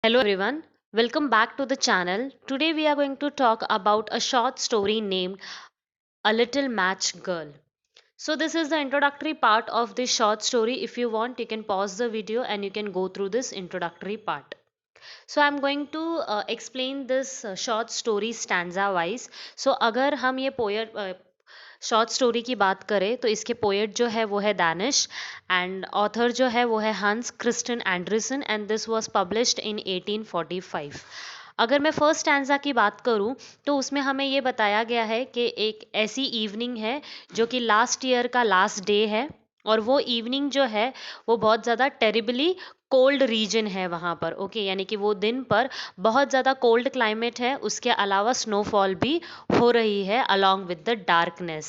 Hello everyone, welcome back to the channel. Today we are going to talk about a short story named A Little Match Girl. So this is the introductory part of this short story. If you want, you can pause the video and you can go through this introductory part. So I'm going to explain this short story stanza wise. So अगर हम ये poet short story की बात करें तो इसके poet जो है वो है डैनिश एंड ऑथर जो है वो है Hans Christian Andersen and this was published in 1845। अगर मैं फर्स्ट स्टैंजा की बात करूं तो उसमें हमें ये बताया गया है कि एक ऐसी इवनिंग है जो कि लास्ट ईयर का लास्ट डे है और वो इवनिंग जो है वो बहुत ज़्यादा टेरिबली कोल्ड रीजन है वहाँ पर। ओके यानी कि वो दिन पर बहुत ज़्यादा कोल्ड क्लाइमेट है, उसके अलावा स्नोफॉल भी हो रही है along with the darkness.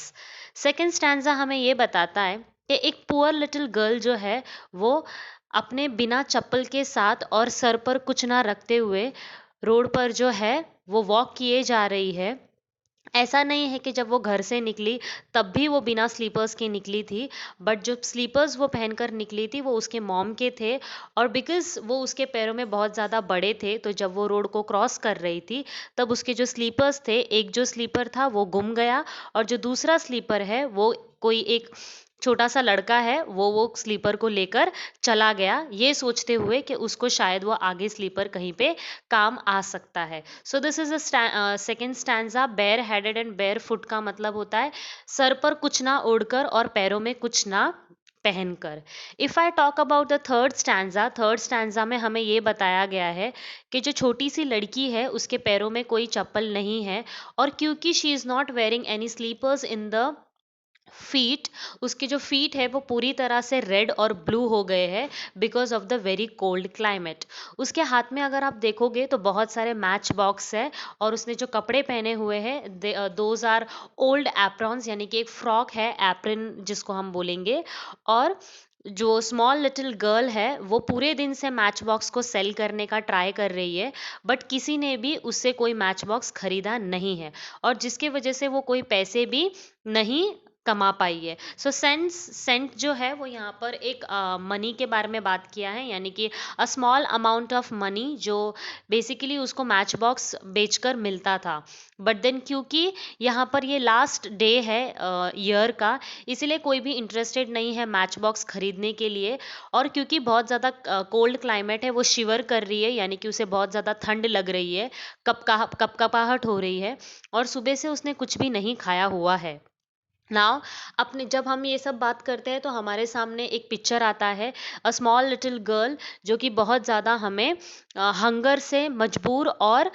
Second stanza हमें ये बताता है कि एक पुअर लिटिल गर्ल जो है वो अपने बिना चप्पल के साथ और सर पर कुछ ना रखते हुए रोड पर जो है वो वॉक किए जा रही है। ऐसा नहीं है कि जब वो घर से निकली तब भी वो बिना स्लीपर्स के निकली थी, बट जो स्लीपर्स वो पहनकर निकली थी वो उसके मॉम के थे और बिकॉज वो उसके पैरों में बहुत ज़्यादा बड़े थे तो जब वो रोड को क्रॉस कर रही थी तब उसके जो स्लीपर्स थे, एक जो स्लीपर था वो गुम गया और जो दूसरा स्लीपर है वो कोई एक छोटा सा लड़का है वो स्लीपर को लेकर चला गया, ये सोचते हुए कि उसको शायद वो आगे स्लीपर कहीं पे काम आ सकता है। So this is a second stanza. Bare headed and bare foot का मतलब होता है सर पर कुछ ना ओढ़कर और पैरों में कुछ ना पहनकर। If I talk about the third stanza में हमें ये बताया गया है कि जो छोटी सी लड़की है उसके पैरों में कोई चप्पल नहीं है और क्योंकि she is not wearing any slippers in the feet, उसके जो फीट है वो पूरी तरह से रेड और ब्लू हो गए हैं because of the very cold climate. उसके हाथ में अगर आप देखोगे तो बहुत सारे मैच बॉक्स है और उसने जो कपड़े पहने हुए हैं दोज आर ओल्ड एप्रॉन्स, यानी कि एक फ्रॉक है एप्रन जिसको हम बोलेंगे। और जो स्मॉल लिटिल गर्ल है वो पूरे दिन से मैच बॉक्स को सेल करने का ट्राई कर रही है बट किसी ने भी उससे कोई मैच बॉक्स खरीदा नहीं है और जिसकी वजह से वो कोई पैसे भी नहीं कमा पाई है। सो सेंट जो है वो यहाँ पर एक मनी के बारे में बात किया है, यानी कि a small amount of money जो बेसिकली उसको मैच बॉक्स बेचकर मिलता था। बट देन क्योंकि यहाँ पर ये लास्ट डे है ईयर का, इसीलिए कोई भी इंटरेस्टेड नहीं है मैच बॉक्स खरीदने के लिए। और क्योंकि बहुत ज़्यादा कोल्ड क्लाइमेट है वो शिवर कर रही है, यानी कि उसे बहुत ज़्यादा ठंड लग रही है, कपकपाहट हो रही है और सुबह से उसने कुछ भी नहीं खाया हुआ है। नाउ अपने जब हम ये सब बात करते हैं तो हमारे सामने एक पिक्चर आता है अ स्मॉल लिटिल गर्ल जो कि बहुत ज़्यादा हमें हंगर से मजबूर और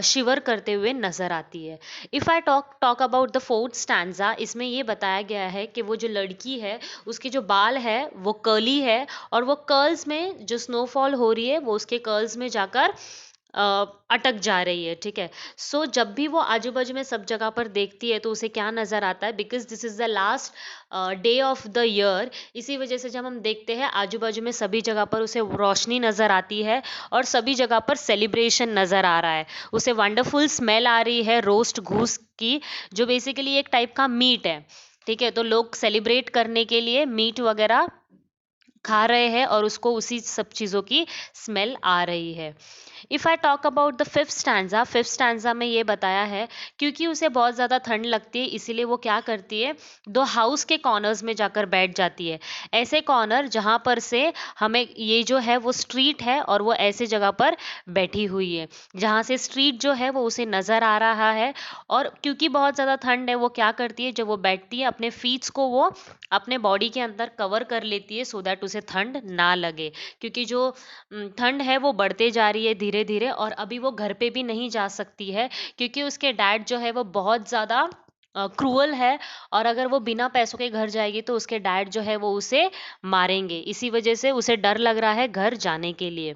शिवर करते हुए नजर आती है। If I talk talk about the fourth stanza, इसमें ये बताया गया है कि वो जो लड़की है उसके जो बाल है वो कर्ली है और वो कर्ल्स में जो स्नोफॉल हो रही है वो उसके कर्ल्स में जाकर अटक जा रही है। ठीक है, सो जब भी वो आजू बाजू में सब जगह पर देखती है तो उसे क्या नजर आता है, because this is the last day of the year, इसी वजह से जब हम देखते हैं आजू बाजू में सभी जगह पर उसे रोशनी नजर आती है और सभी जगह पर सेलिब्रेशन नजर आ रहा है। उसे वंडरफुल स्मेल आ रही है रोस्ट घूस की, जो बेसिकली एक टाइप का मीट है। ठीक है, तो लोग सेलिब्रेट करने के लिए मीट वगैरह खा रहे हैं और उसको उसी सब चीज़ों की स्मेल आ रही है। If I talk about the fifth stanza में ये बताया है क्योंकि उसे बहुत ज़्यादा ठंड लगती है इसीलिए वो क्या करती है, दो हाउस के कॉर्नर्स में जाकर बैठ जाती है। ऐसे कॉर्नर जहाँ पर से हमें ये जो है वो स्ट्रीट है और वो ऐसे जगह पर बैठी हुई है जहाँ से स्ट्रीट जो है वो उसे नज़र आ रहा है। और क्योंकि बहुत ज़्यादा ठंड है वो क्या करती है, जब वो बैठती है अपने फीट्स को वो अपने बॉडी के अंदर कवर कर लेती है सो दैट उसे ठंड ना लगे, क्योंकि जो ठंड है वो बढ़ते जा रही है धीरे धीरे और अभी वो घर पे भी नहीं जा सकती है क्योंकि उसके डैड जो है वो बहुत ज़्यादा क्रूअल है और अगर वो बिना पैसों के घर जाएगी तो उसके डैड जो है वो उसे मारेंगे, इसी वजह से उसे डर लग रहा है घर जाने के लिए।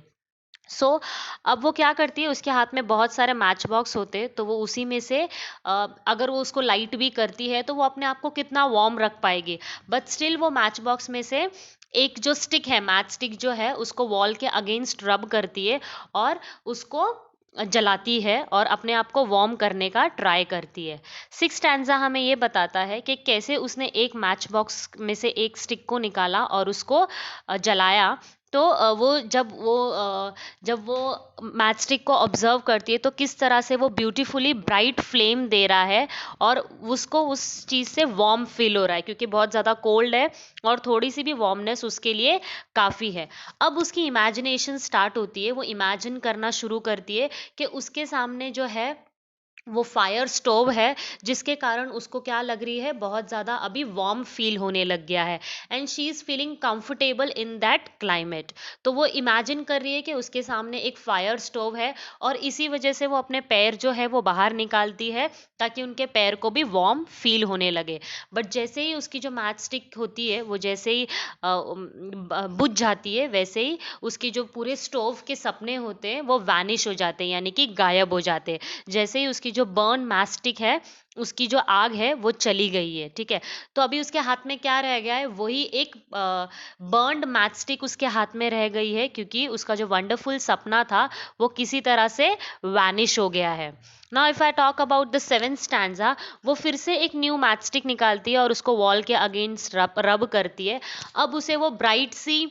सो अब वो क्या करती है, उसके हाथ में बहुत सारे मैच बॉक्स होते हैं तो वो उसी में से अगर वो उसको लाइट भी करती है तो वो अपने आप को कितना वार्म रख पाएगी, बट स्टिल वो मैच बॉक्स में से एक जो स्टिक है, मैच स्टिक जो है उसको वॉल के अगेंस्ट रब करती है और उसको जलाती है और अपने आप को वार्म करने का ट्राई करती है। सिक्स स्टैंजा हमें ये बताता है कि कैसे उसने एक मैच बॉक्स में से एक स्टिक को निकाला और उसको जलाया तो जब वो मैच स्टिक को ऑब्जर्व करती है तो किस तरह से वो ब्यूटीफुली ब्राइट फ्लेम दे रहा है, और उसको उस चीज़ से वार्म फील हो रहा है क्योंकि बहुत ज़्यादा कोल्ड है और थोड़ी सी भी वार्मनेस उसके लिए काफ़ी है। अब उसकी इमेजिनेशन स्टार्ट होती है, वो इमेजिन करना शुरू करती है कि उसके सामने जो है वो फायर स्टोव है, जिसके कारण उसको क्या लग रही है, बहुत ज़्यादा अभी वार्म फील होने लग गया है, and she is feeling comfortable in that climate. तो वो इमेजिन कर रही है कि उसके सामने एक फायर स्टोव है, और इसी वजह से वो अपने पैर जो है वो बाहर निकालती है ताकि उनके पैर को भी वार्म फील होने लगे। बट जैसे ही उसकी जो मैच स्टिक होती है वो जैसे ही बुझ जाती है, वैसे ही उसकी जो पूरे स्टोव के सपने होते हैं वो वैनिश हो जाते हैं, यानी कि गायब हो जाते हैं। जैसे ही उसकी जो बर्न मैस्टिक है, उसकी जो आग है वो चली गई है, ठीक है। तो अभी उसके हाथ में क्या रह गया है, वही एक बर्न्ड मैचस्टिक उसके हाथ में रह गई है, क्योंकि उसका जो वंडरफुल सपना था वो किसी तरह से वैनिश हो गया है। Now if I talk about the seventh stanza, वो फिर से एक न्यू मैचस्टिक निकालती है और उसको वॉल के अगेंस्ट रब करती है। अब उसे वो ब्राइट सी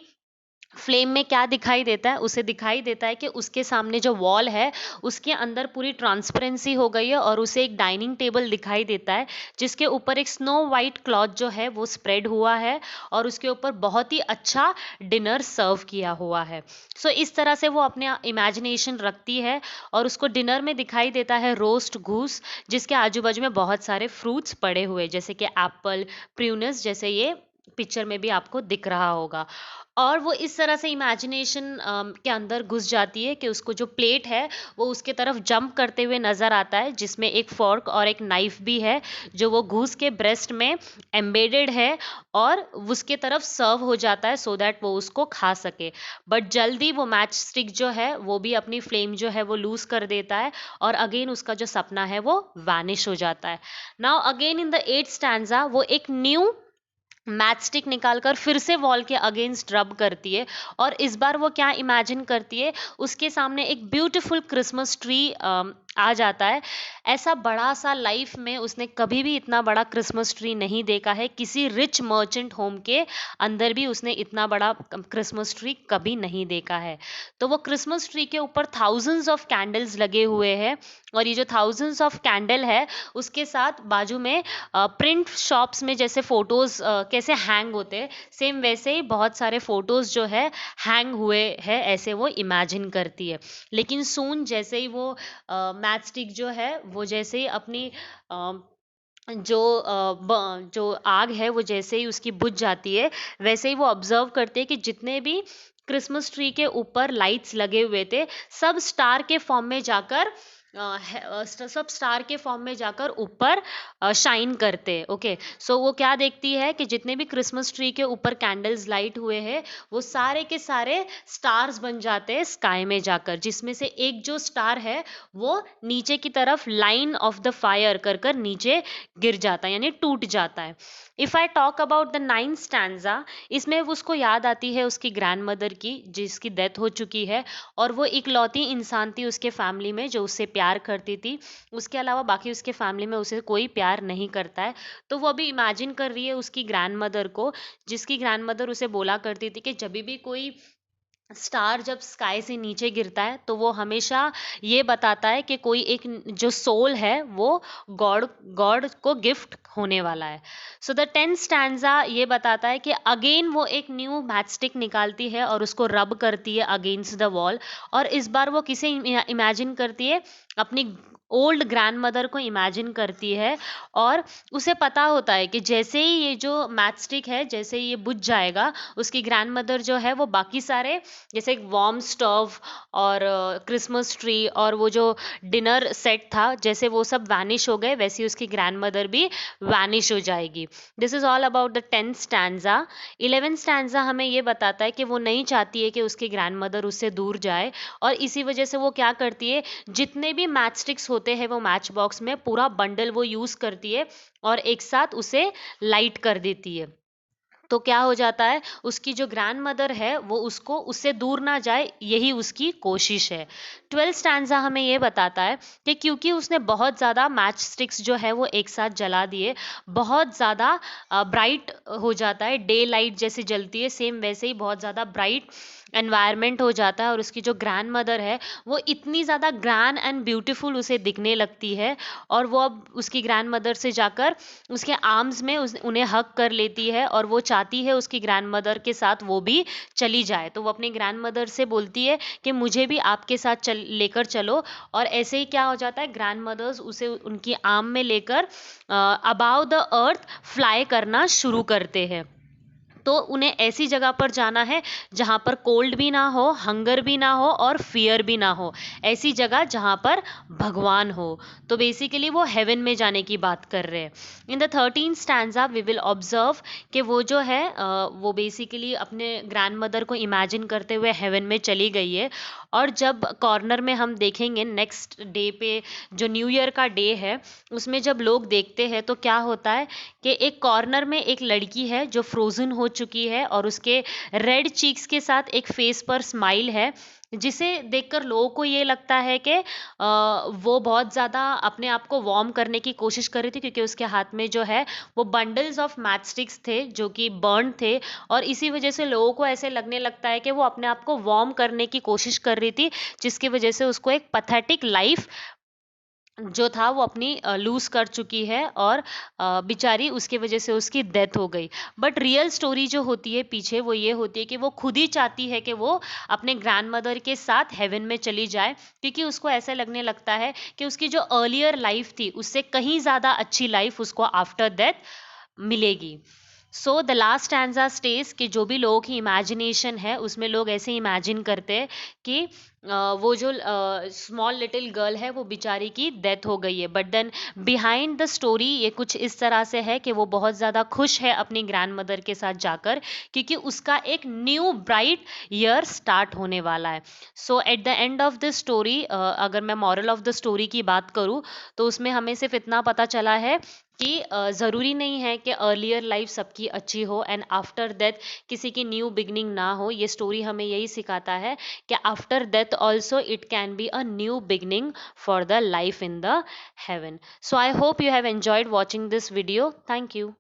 फ्लेम में क्या दिखाई देता है, उसे दिखाई देता है कि उसके सामने जो वॉल है उसके अंदर पूरी ट्रांसपेरेंसी हो गई है, और उसे एक डाइनिंग टेबल दिखाई देता है जिसके ऊपर एक स्नो वाइट क्लॉथ जो है वो स्प्रेड हुआ है, और उसके ऊपर बहुत ही अच्छा डिनर सर्व किया हुआ है। सो इस तरह से वो अपने इमेजिनेशन रखती है, और उसको डिनर में दिखाई देता है रोस्ट घूस, जिसके आजू बाजू में बहुत सारे फ्रूट्स पड़े हुए, जैसे कि एप्पल, प्रूनस, जैसे ये पिक्चर में भी आपको दिख रहा होगा। और वो इस तरह से इमेजिनेशन के अंदर घुस जाती है कि उसको जो प्लेट है वो उसके तरफ जंप करते हुए नज़र आता है, जिसमें एक फोर्क और एक नाइफ भी है, जो वो घूस के ब्रेस्ट में एम्बेडेड है, और उसके तरफ सर्व हो जाता है सो दैट वो उसको खा सके। बट जल्दी वो मैच स्टिक जो है वो भी अपनी फ्लेम जो है वो लूज कर देता है, और अगेन उसका जो सपना है वो वैनिश हो जाता है। Now again in the eight stanza वो एक न्यू मैच स्टिक निकालकर फिर से वॉल के अगेंस्ट रब करती है, और इस बार वो क्या इमेजिन करती है, उसके सामने एक ब्यूटीफुल क्रिसमस ट्री आ जाता है। ऐसा बड़ा सा लाइफ में उसने कभी भी इतना बड़ा क्रिसमस ट्री नहीं देखा है, किसी रिच मर्चेंट होम के अंदर भी उसने इतना बड़ा क्रिसमस ट्री कभी नहीं देखा है। तो वो क्रिसमस ट्री के ऊपर थाउजेंड्स ऑफ कैंडल्स लगे हुए हैं, और ये जो थाउजेंड्स ऑफ कैंडल है उसके साथ बाजू में प्रिंट शॉप्स में जैसे फोटोज कैसे हैंग होते हैं, सेम वैसे ही बहुत सारे फोटोज जो है हैंग हुए हैं, ऐसे वो इमेजिन करती है। लेकिन सून जैसे ही वो मैच स्टिक जो है वो जैसे ही अपनी अ, जो आग है वो जैसे ही उसकी बुझ जाती है, वैसे ही वो ऑब्जर्व करते हैं कि जितने भी क्रिसमस ट्री के ऊपर लाइट्स लगे हुए थे, सब स्टार के फॉर्म में जाकर सब स्टार के फॉर्म में जाकर ऊपर शाइन करते हैं। ओके, सो वो क्या देखती है कि जितने भी क्रिसमस ट्री के ऊपर कैंडल्स लाइट हुए हैं वो सारे के सारे स्टार्स बन जाते हैं स्काई में जाकर, जिसमें से एक जो स्टार है वो नीचे की तरफ लाइन ऑफ द फायर कर कर नीचे गिर जाता है, यानी टूट जाता है। If I talk about the ninth stanza, इसमें उसको याद आती है उसकी ग्रैंड मदर की, जिसकी डेथ हो चुकी है, और वो इकलौती इंसान थी उसके फैमिली में जो उससे प्यार करती थी। उसके अलावा बाकी उसके फैमिली में उसे कोई प्यार नहीं करता है। तो वो अभी इमेजिन कर रही है उसकी ग्रैंड मदर को, जिसकी ग्रैंड मदर उसे बोला करती थी कि जब भी कोई स्टार जब स्काई से नीचे गिरता है तो वो हमेशा ये बताता है कि कोई एक जो सोल है वो गॉड गॉड को गिफ्ट होने वाला है। सो द 10th स्टैंजा ये बताता है कि अगेन वो एक न्यू मैच स्टिक निकालती है और उसको रब करती है अगेंस्ट द वॉल, और इस बार वो किसे इमेजिन करती है, अपनी ओल्ड ग्रैंड मदर को इमेजिन करती है। और उसे पता होता है कि जैसे ही ये जो मैच स्टिक है जैसे ही ये बुझ जाएगा, उसकी ग्रैंड मदर जो है वो बाकी सारे जैसे एक वार्म स्टोव और क्रिसमस ट्री और वो जो डिनर सेट था, जैसे वो सब वैनिश हो गए, वैसी उसकी ग्रैंड मदर भी वैनिश हो जाएगी। This is all about the 10th stanza. 11th stanza हमें ये बताता है कि वो नहीं चाहती है कि उसकी ग्रैंड मदर उससे दूर जाए, और इसी वजह से वो क्या करती है, जितने भी मैच स्टिक्स होते हैं वो मैच बॉक्स में पूरा बंडल वो यूज करती है और एक साथ उसे लाइट कर देती है। तो क्या हो जाता है, उसकी जो ग्रैंड मदर है वो उसको उससे दूर ना जाए, यही उसकी कोशिश है। 12th स्टैंजा हमें ये बताता है कि क्योंकि उसने बहुत ज़्यादा मैच स्टिक्स जो है वो एक साथ जला दिए, बहुत ज़्यादा ब्राइट हो जाता है, डे लाइट जैसे जलती है सेम वैसे ही बहुत ज़्यादा ब्राइट एनवायरनमेंट हो जाता है और उसकी जो ग्रैंड मदर है वो इतनी ज़्यादा ग्रैंड एंड ब्यूटीफुल उसे दिखने लगती है, और वो अब उसकी ग्रैंड मदर से जाकर उसके आर्म्स में उन्हें हक कर लेती है, और वो चाहती है उसकी ग्रैंड मदर के साथ वो भी चली जाए। तो वो अपनी ग्रैंड मदर से बोलती है कि मुझे भी आपके साथ लेकर चलो, और ऐसे ही क्या हो जाता है, ग्रैंड मदर्स उसे उनकी आर्म में लेकर अबाव द अर्थ फ्लाई करना शुरू करते हैं। तो उन्हें ऐसी जगह पर जाना है जहाँ पर कोल्ड भी ना हो, हंगर भी ना हो और फियर भी ना हो, ऐसी जगह जहाँ पर भगवान हो। तो बेसिकली वो हेवन में जाने की बात कर रहे हैं। In the 13 stanza we will observe कि वो जो है वो बेसिकली अपने ग्रैंड मदर को इमेजिन करते हुए हेवन में चली गई है। और जब कॉर्नर में हम देखेंगे नेक्स्ट डे पे, जो न्यू ईयर का डे है, उसमें जब लोग देखते हैं तो क्या होता है कि एक कॉर्नर में एक लड़की है जो फ्रोजन हो चुकी है, और उसके रेड चीक्स के साथ एक फेस पर स्माइल है, जिसे देखकर लोगों को ये लगता है कि वो बहुत ज़्यादा अपने आप को वार्म करने की कोशिश कर रही थी, क्योंकि उसके हाथ में जो है वो बंडल्स ऑफ मैच स्टिक्स थे जो कि बर्न थे, और इसी वजह से लोगों को ऐसे लगने लगता है कि वो अपने आप को वार्म करने की कोशिश कर रही थी, जिसकी वजह से उसको एक पैथेटिक लाइफ जो था वो अपनी लूज कर चुकी है, और बेचारी उसकी वजह से उसकी डेथ हो गई। बट रियल स्टोरी जो होती है पीछे वो ये होती है कि वो खुद ही चाहती है कि वो अपने ग्रैंड मदर के साथ हेवन में चली जाए, क्योंकि उसको ऐसा लगने लगता है कि उसकी जो अर्लियर लाइफ थी उससे कहीं ज़्यादा अच्छी लाइफ उसको आफ्टर डेथ मिलेगी। So the last stanza stage कि जो भी लोगों की इमेजिनेशन है उसमें लोग ऐसे इमेजिन करते हैं कि वो जो स्मॉल लिटिल गर्ल है वो बेचारी की डेथ हो गई है, but then behind the story ये कुछ इस तरह से है कि वो बहुत ज़्यादा खुश है अपनी ग्रैंड मदर के साथ जाकर, क्योंकि उसका एक न्यू ब्राइट ईयर स्टार्ट होने वाला है। So at the end of the story, अगर मैं मॉरल ऑफ द स्टोरी की बात करूँ तो उसमें हमें सिर्फ इतना पता चला है कि ज़रूरी नहीं है कि अर्लियर लाइफ सबकी अच्छी हो एंड आफ्टर डेथ किसी की न्यू बिगनिंग ना हो। ये स्टोरी हमें यही सिखाता है कि after death also it can be a new beginning for the life in the haven. So I hope you have enjoyed watching this video. Thank you.